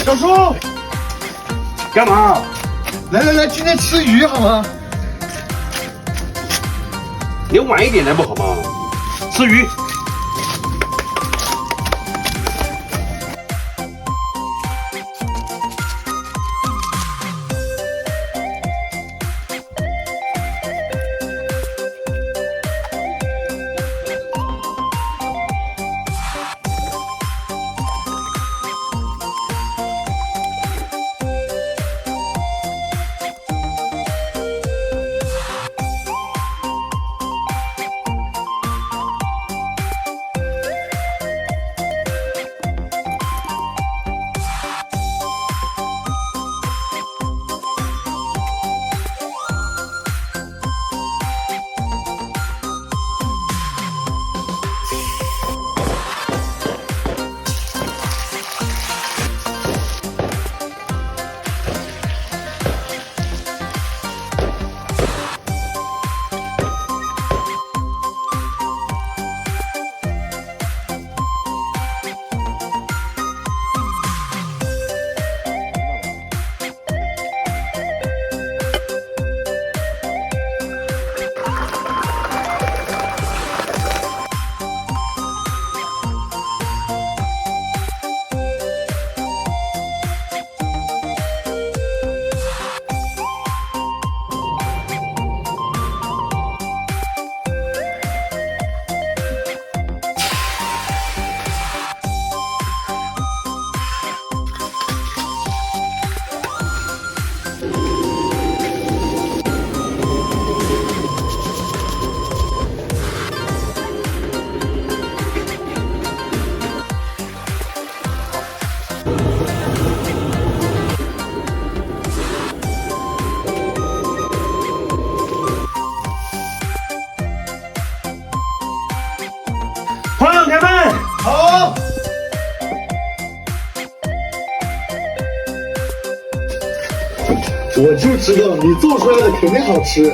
小叔，干嘛？来，今天吃鱼好吗？你晚一点来不好吗？吃鱼。朋友开饭。好。我就知道你做出来的肯定好吃。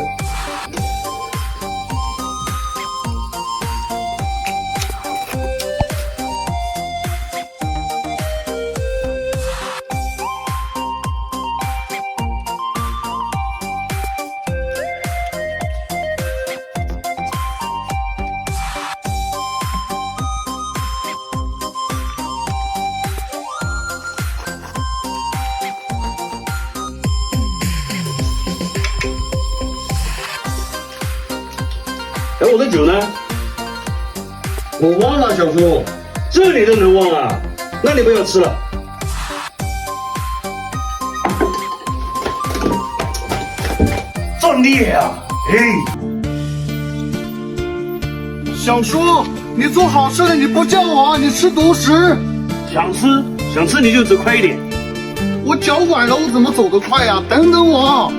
哎，我的酒呢？我忘了，小叔。这你都能忘啊？那你不要吃了。这厉害啊！嘿，小叔，你做好事了，你不叫我，你吃独食。想吃你就走快一点。我脚崴了，我怎么走得快呀？等等我。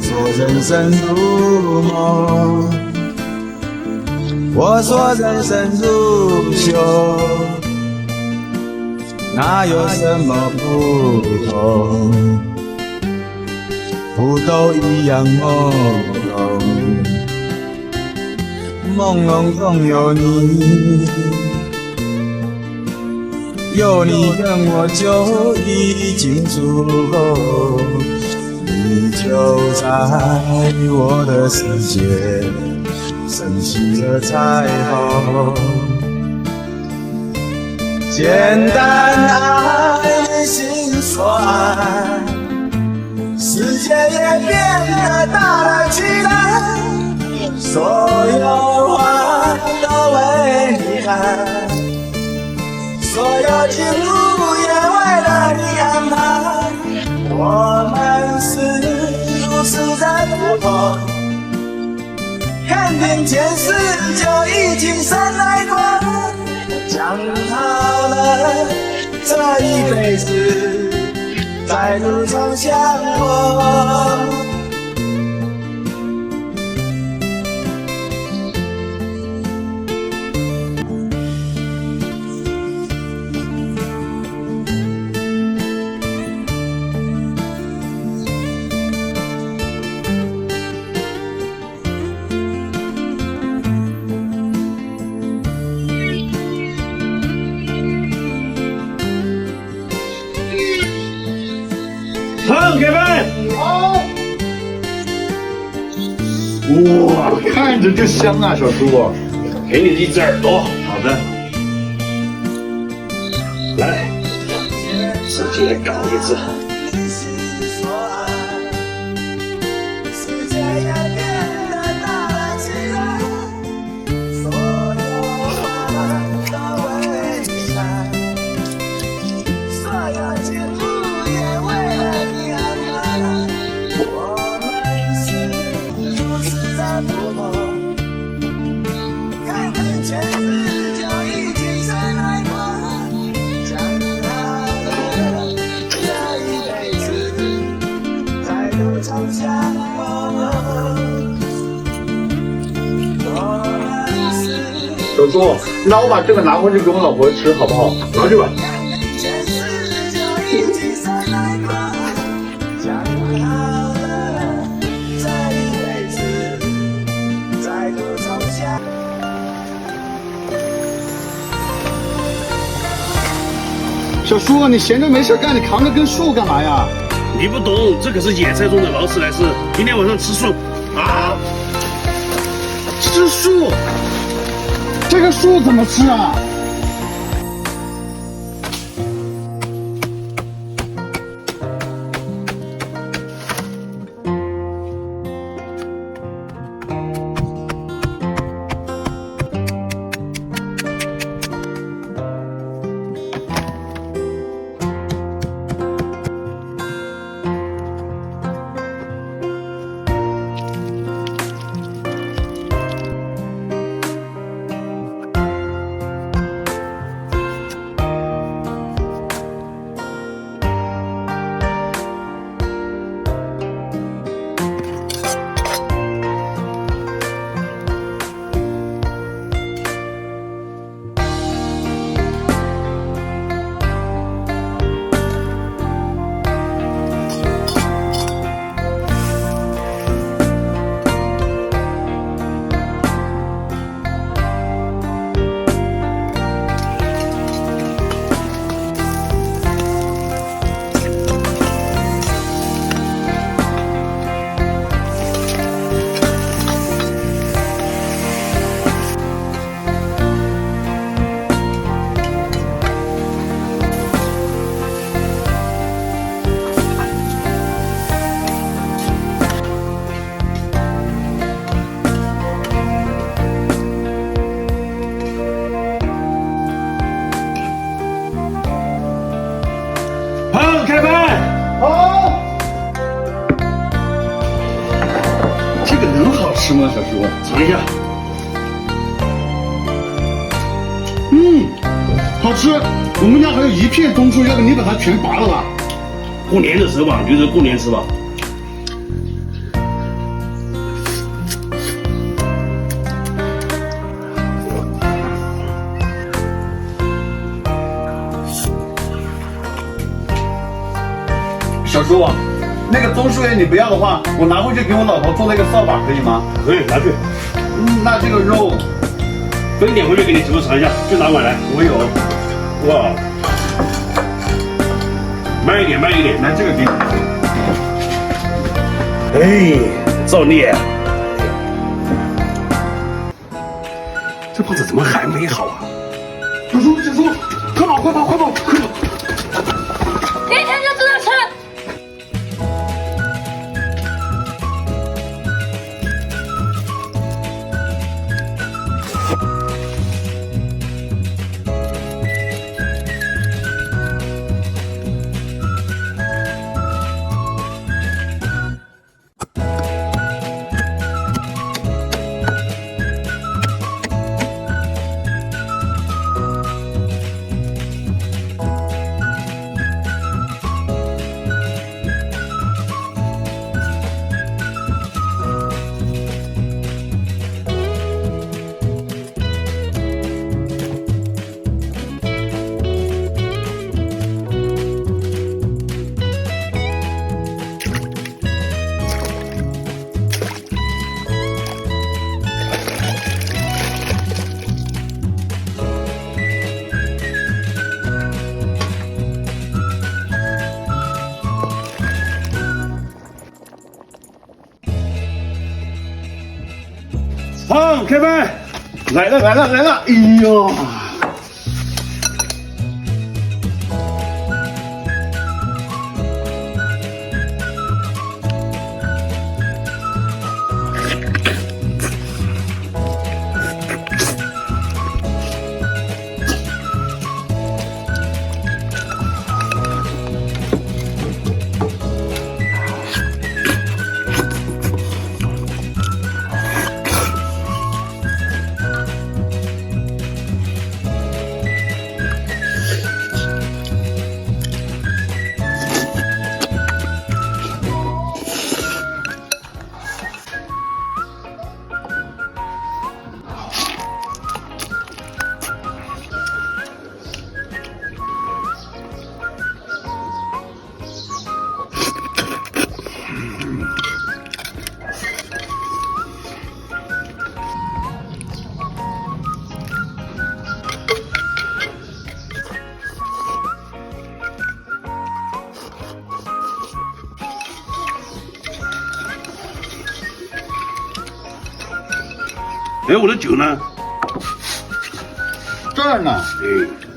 说人生如梦，我说人生如秀，哪有什么不同？不都一样朦胧，朦胧中有你，有你跟我就已经足够。你就在我的世界升起了彩虹，简单爱，心说爱，世界也变得大了起来，所有花都为你开，所有情路也为了你安排，我们是如此的不同，看遍前世就已经深爱过，讲好了这一辈子在路上相逢。好，开饭。好。哇，看着就香啊，小叔。给你的一只耳朵。好的。来，直接搞一只。小叔，那我把这个拿回去给我老婆吃，好不好？拿去吧。小叔，你闲着没事干，你扛着根树干嘛呀？你不懂，这可是野菜中的劳斯莱斯。今天晚上吃素啊！吃树？这个树怎么吃啊？好，开饭。好。这个能好吃吗，小叔？尝一下。好吃。我们家还有一片棕树，要不你把它全拔了吧？过年的时候吧，留着过年吃吧。小叔，那个棕树叶你不要的话，我拿回去给我老婆做那个扫把，可以吗？可以拿去，那这个肉，分点回去给你媳妇尝一下，就拿碗来。我有。哇，慢一点，慢一点。来，这个给你。哎，造孽！这胖子怎么还没好啊？小叔，小叔，快跑，快跑，快跑，快跑！别看就知道吃。好，开饭。来了来了来了！哎呦，哎，我的酒呢？这儿呢。哎。